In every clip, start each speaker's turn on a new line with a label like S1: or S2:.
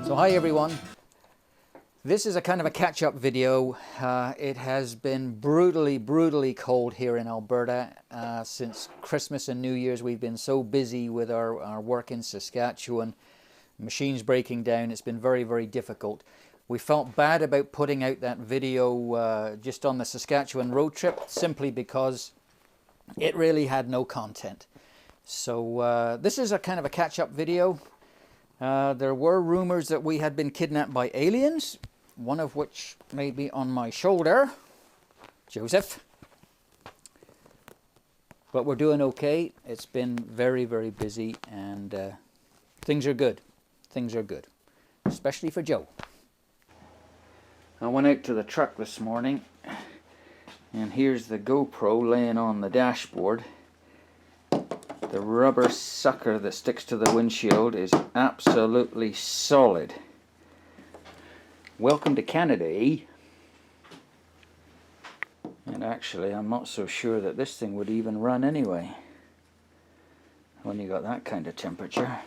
S1: So hi everyone, this is a kind of a catch-up video. It has been brutally cold here in Alberta since Christmas and New Year's. We've been so busy with our work in Saskatchewan, machines breaking down. It's been very difficult. We felt bad about putting out that video just on the Saskatchewan road trip, simply because it really had no content. So this is a kind of a catch-up video. There were rumors that we had been kidnapped by aliens, one of which may be on my shoulder, Joseph. But we're doing okay. It's been very busy, and things are good. Things are good, especially for Joe. I went out to the truck this morning, and here's the GoPro laying on the dashboard. The rubber sucker that sticks to the windshield is absolutely solid. Welcome to Canada, eh? And actually, I'm not so sure that this thing would even run anyway, when you got that kind of temperature.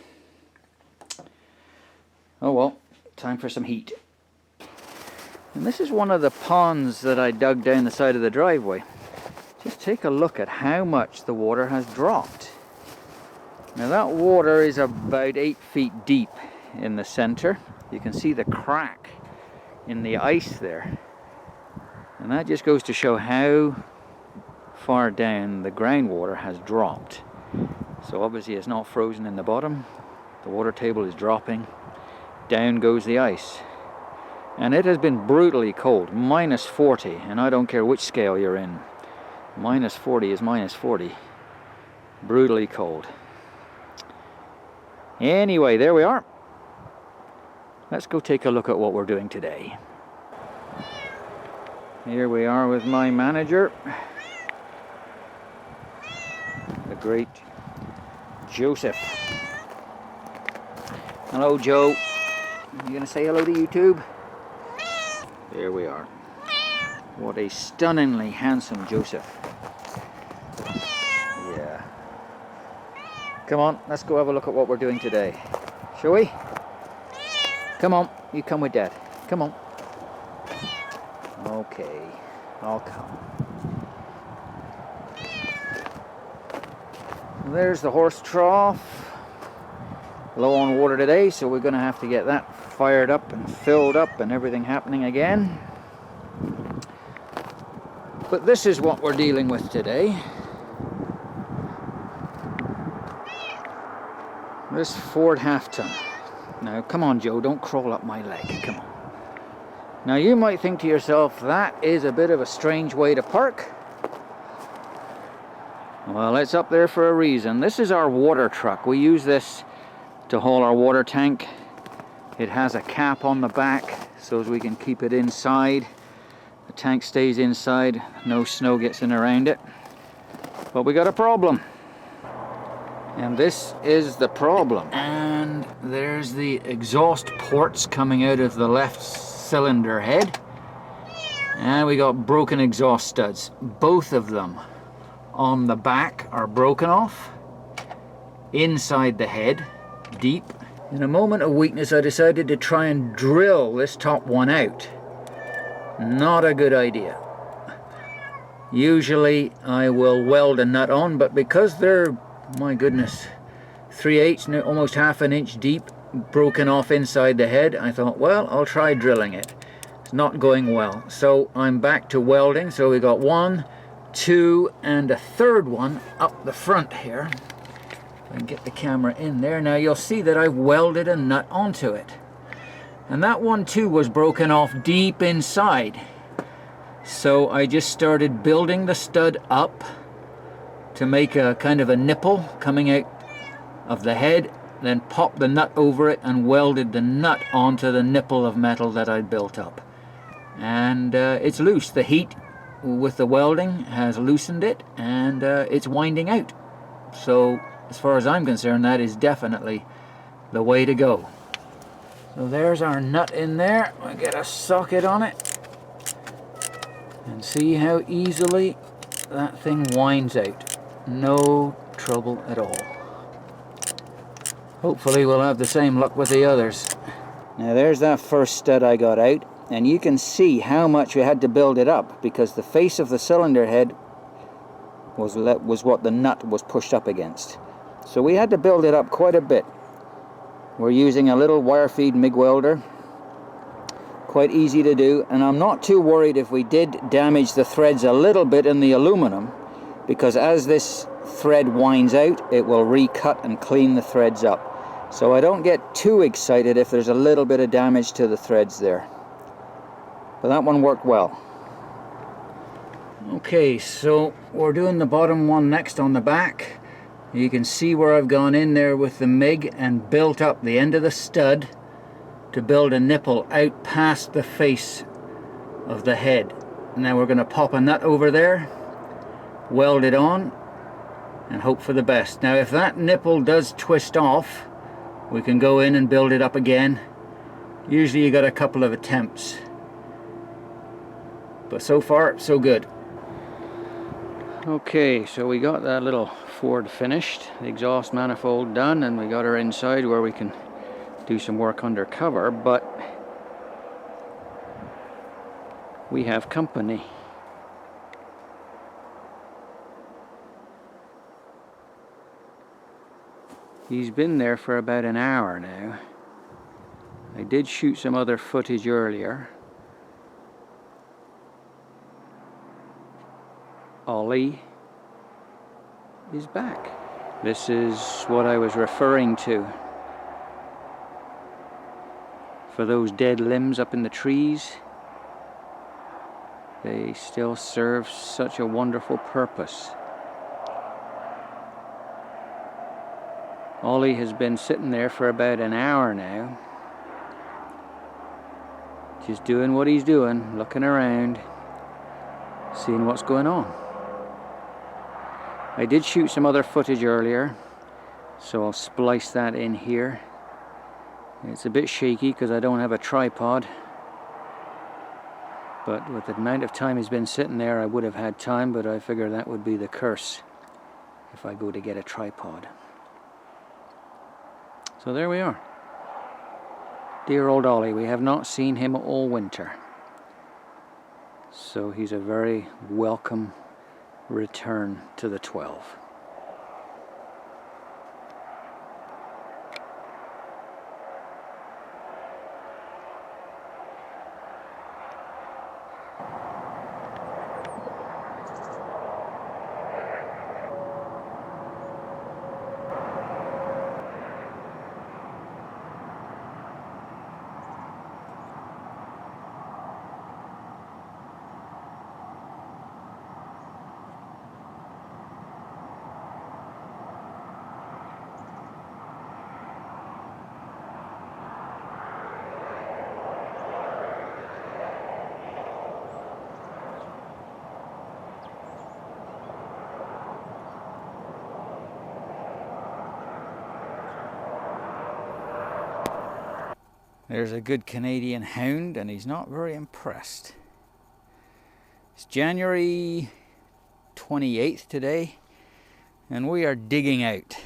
S1: Oh well, time for some heat. And this is one of the ponds that I dug down the side of the driveway. Just take a look at how much the water has dropped. Now that water is about 8 feet deep in the center. You can see the crack in the ice there. And that just goes to show how far down the groundwater has dropped. So obviously it's not frozen in the bottom. The water table is dropping. Down goes the ice. And it has been brutally cold, minus 40, and I don't care which scale you're in. Minus 40 is minus 40. Brutally cold. Anyway, there we are. Let's go take a look at what we're doing today. Here we are with my manager, the great Joseph. Hello, Joe. You gonna say hello to YouTube? There we are. What a stunningly handsome Joseph. Yeah. Come on, let's go have a look at what we're doing today. Shall we? Come on, you come with Dad. Come on. Okay, I'll come. There's the horse trough. Low on water today, so we're going to have to get that fired up and filled up and everything happening again. But this is what we're dealing with today. This Ford half-ton. Now, come on, Joe, don't crawl up my leg. Come on. Now, you might think to yourself, that is a bit of a strange way to park. Well, it's up there for a reason. This is our water truck. We use this to haul our water tank. It has a cap on the back so as we can keep it inside. The tank stays inside, no snow gets in around it. But we got a problem. And this is the problem. And there's the exhaust ports coming out of the left cylinder head. And we got broken exhaust studs. Both of them on the back are broken off. Inside the head, deep. In a moment of weakness, I decided to try and drill this top one out. Not a good idea. Usually I will weld a nut on, but because they're, my goodness, 3/8, almost half an inch deep, broken off inside the head, I thought, well, I'll try drilling it. It's not going well. So I'm back to welding. So we got 1, 2, and a third one up the front here. If I can get the camera in there. Now you'll see that I've welded a nut onto it. And that one too was broken off deep inside. So I just started building the stud up to make a kind of a nipple coming out of the head, then popped the nut over it and welded the nut onto the nipple of metal that I built up. And it's loose. The heat with the welding has loosened it, and it's winding out. So as far as I'm concerned, that is definitely the way to go. So there's our nut in there. We'll get a socket on it and see how easily that thing winds out. No trouble at all. Hopefully we'll have the same luck with the others. Now there's that first stud I got out, and you can see how much we had to build it up because the face of the cylinder head was what the nut was pushed up against. So we had to build it up quite a bit. We're using a little wire feed MIG welder. Quite easy to do, and I'm not too worried if we did damage the threads a little bit in the aluminum, because as this thread winds out, it will recut and clean the threads up. So I don't get too excited if there's a little bit of damage to the threads there. But that one worked well. Okay, so we're doing the bottom one next on the back. You can see where I've gone in there with the MIG and built up the end of the stud to build a nipple out past the face of the head. Now we're going to pop a nut over there, weld it on, and hope for the best. Now if that nipple does twist off, we can go in and build it up again. Usually you got a couple of attempts. But so far, so good. Okay, so we got that little Ford finished, the exhaust manifold done, and we got her inside where we can do some work undercover, but we have company. He's been there for about an hour now. I did shoot some other footage earlier. Ollie is back. This is what I was referring to. For those dead limbs up in the trees, they still serve such a wonderful purpose. Ollie has been sitting there for about an hour now, just doing what he's doing, looking around, seeing what's going on. I did shoot some other footage earlier, so I'll splice that in here. It's a bit shaky because I don't have a tripod, but with the amount of time he's been sitting there, I would have had time, but I figure that would be the curse if I go to get a tripod. So there we are. Dear old Ollie, we have not seen him all winter. So he's a very welcome return to the 12. There's a good Canadian hound, and he's not very impressed. It's January 28th today, and we are digging out.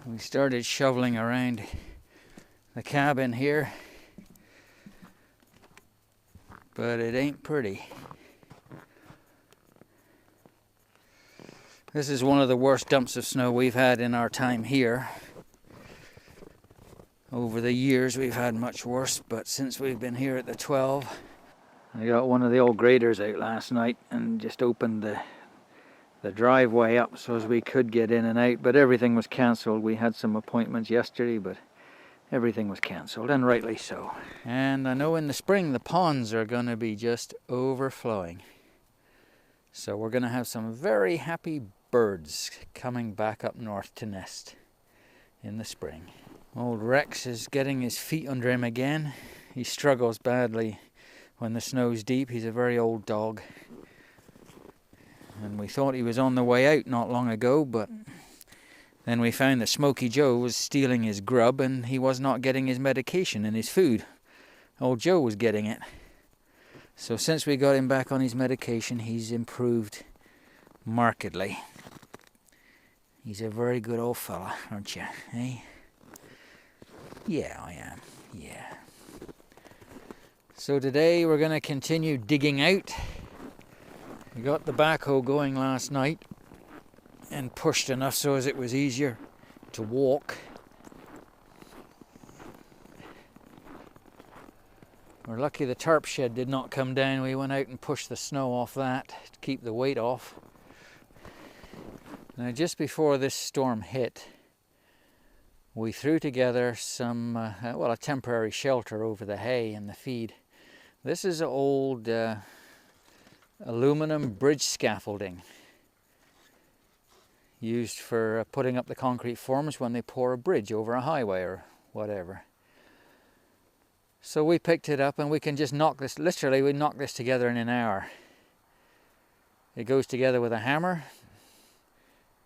S1: We started shoveling around the cabin here, but it ain't pretty. This is one of the worst dumps of snow we've had in our time here. Over the years we've had much worse, but since we've been here at the 12, I got one of the old graders out last night and just opened the driveway up so as we could get in and out, but everything was cancelled. We had some appointments yesterday, but everything was cancelled, and rightly so. And I know in the spring the ponds are going to be just overflowing. So we're going to have some very happy birds coming back up north to nest in the spring. Old Rex is getting his feet under him again. He struggles badly when the snow's deep. He's a very old dog. And we thought he was on the way out not long ago, but then we found that Smokey Joe was stealing his grub and he was not getting his medication and his food. Old Joe was getting it. So since we got him back on his medication, he's improved markedly. He's a very good old fella, aren't you, eh? Yeah, I am. Yeah. So today we're going to continue digging out. We got the backhoe going last night and pushed enough so as it was easier to walk. We're lucky the tarp shed did not come down. We went out and pushed the snow off that to keep the weight off. Now, just before this storm hit, we threw together some, a temporary shelter over the hay and the feed. This is old aluminum bridge scaffolding used for putting up the concrete forms when they pour a bridge over a highway or whatever. So we picked it up and we can just knock this, literally we knock this together in an hour. It goes together with a hammer.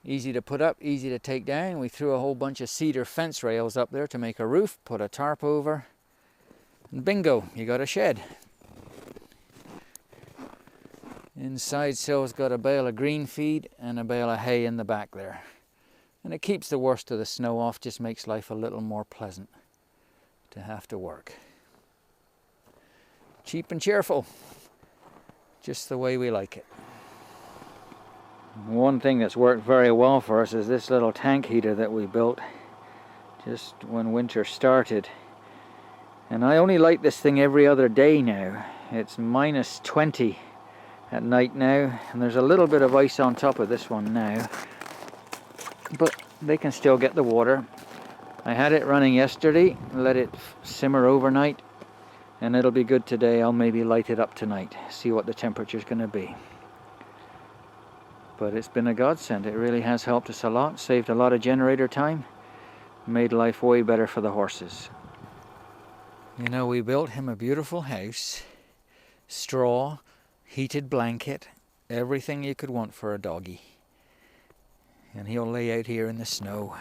S1: Easy to put up, easy to take down. We threw a whole bunch of cedar fence rails up there to make a roof, put a tarp over, and bingo, you got a shed. Inside Sil's got a bale of green feed and a bale of hay in the back there. And it keeps the worst of the snow off, just makes life a little more pleasant to have to work. Cheap and cheerful, just the way we like it. One thing that's worked very well for us is this little tank heater that we built just when winter started. And I only light this thing every other day now. It's minus 20 at night now, and there's a little bit of ice on top of this one now, but they can still get the water. I had it running yesterday, let it simmer overnight, and it'll be good today. I'll maybe light it up tonight, see what the temperature's going to be. But it's been a godsend. It really has helped us a lot, saved a lot of generator time, made life way better for the horses. You know, we built him a beautiful house, straw, heated blanket, everything you could want for a doggy. And he'll lay out here in the snow.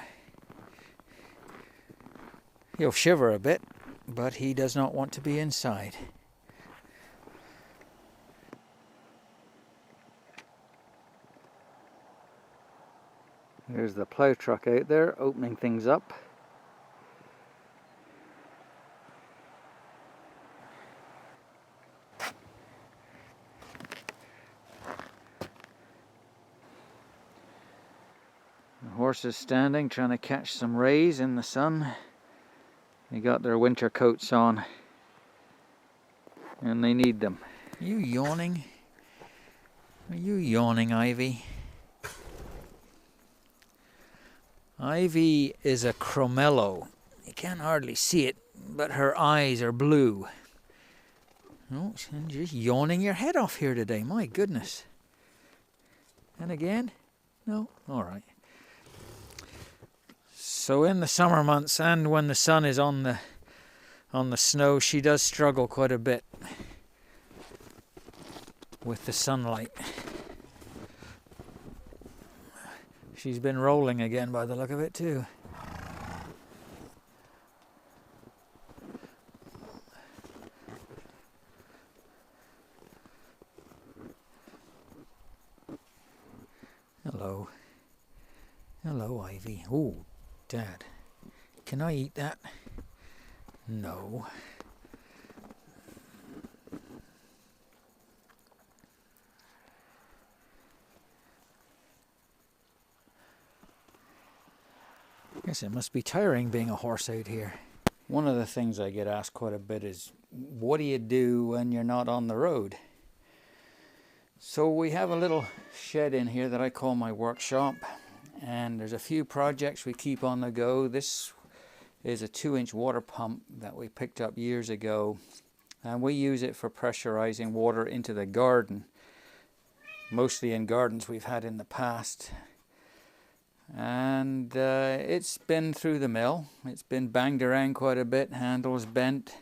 S1: He'll shiver a bit, but he does not want to be inside. There's the plow truck out there opening things up. The horses standing, trying to catch some rays in the sun. They got their winter coats on, and they need them. Are you yawning? Are you yawning, Ivy? Ivy is a Cromello. You can't hardly see it, but her eyes are blue. Oh, you're just yawning your head off here today, my goodness. And again? No? All right. So in the summer months and when the sun is on the snow, she does struggle quite a bit with the sunlight. She's been rolling again by the look of it too. Hello. Hello, Ivy. Oh, Dad. Can I eat that? No. Guess it must be tiring being a horse out here. One of the things I get asked quite a bit is, what do you do when you're not on the road? So we have a little shed in here that I call my workshop, and there's a few projects we keep on the go. This is a 2-inch water pump that we picked up years ago, and we use it for pressurizing water into the garden, mostly in gardens we've had in the past. And it's been through the mill. It's been banged around quite a bit, handles bent,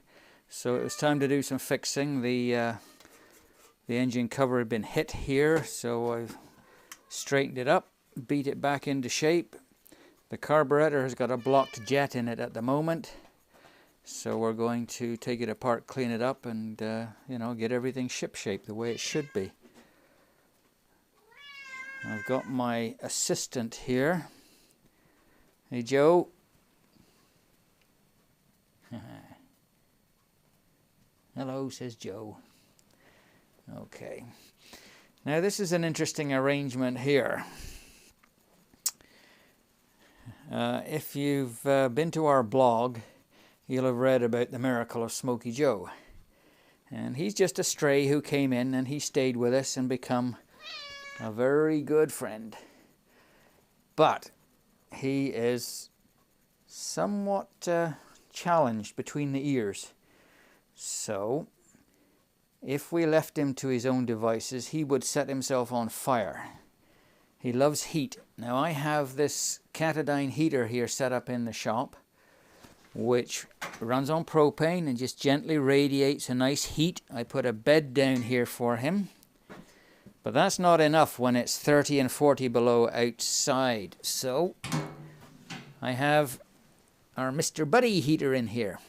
S1: so it was time to do some fixing. The engine cover had been hit here, so I've straightened it up, beat it back into shape. The carburetor has got a blocked jet in it at the moment, so we're going to take it apart, clean it up, and get everything ship-shape the way it should be. I've got my assistant here. Hey, Joe. Hello, says Joe. Okay. Now this is an interesting arrangement here. If you've been to our blog, you'll have read about the miracle of Smokey Joe. And he's just a stray who came in and he stayed with us and become a very good friend. But he is somewhat challenged between the ears. So if we left him to his own devices, he would set himself on fire. He loves heat. Now I have this Katadyn heater here set up in the shop, which runs on propane and just gently radiates a nice heat. I put a bed down here for him, but that's not enough when it's 30 and 40 below outside. So I have our Mr. Buddy heater in here,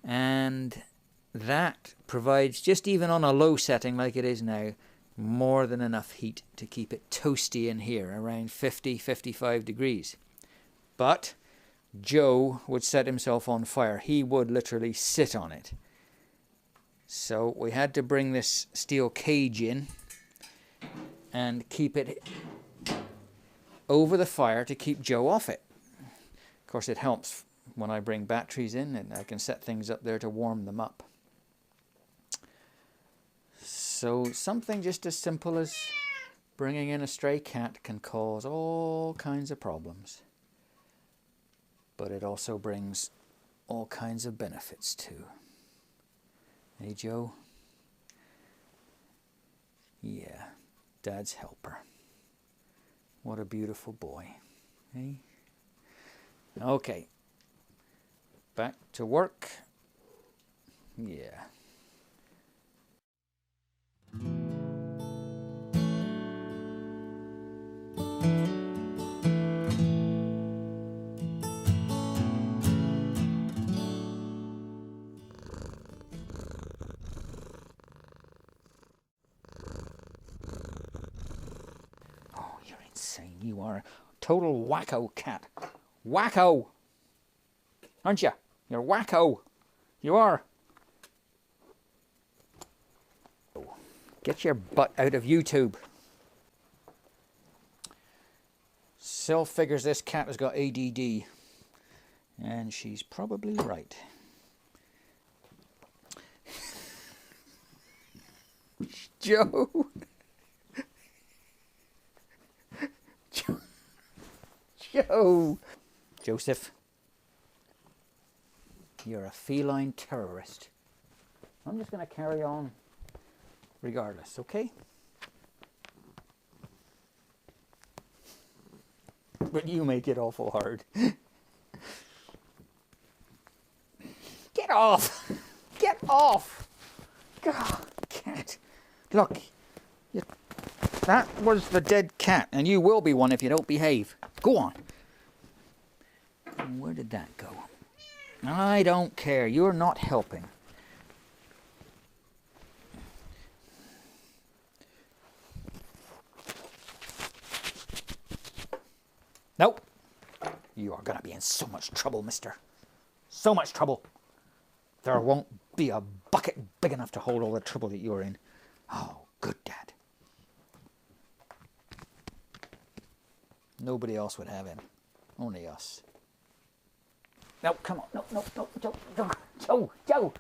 S1: and that provides, just even on a low setting like it is now, more than enough heat to keep it toasty in here, around 50, 55 degrees. But Joe would set himself on fire. He would literally sit on it. So we had to bring this steel cage in and keep it over the fire to keep Joe off it. Of course, it helps when I bring batteries in, and I can set things up there to warm them up. So something just as simple as bringing in a stray cat can cause all kinds of problems. But it also brings all kinds of benefits too. Hey, Joe? Yeah, Dad's helper. What a beautiful boy. Hey? Okay. Back to work. Yeah. Oh, you're insane. You are a total wacko cat. Wacko! Aren't you? You're wacko. You are. Get your butt out of YouTube. Syl figures this cat has got ADD. And she's probably right. Joe. Joe. Joseph. You're a feline terrorist. I'm just going to carry on regardless, okay? But you make it awful hard. Get off! Get off! God, cat. Look, that was the dead cat, and you will be one if you don't behave. Go on. Where did that go? I don't care. You're not helping. Nope. You are going to be in so much trouble, mister. So much trouble. There won't be a bucket big enough to hold all the trouble that you're in. Oh, good Dad. Nobody else would have him. Only us. No, come on. No, Joe.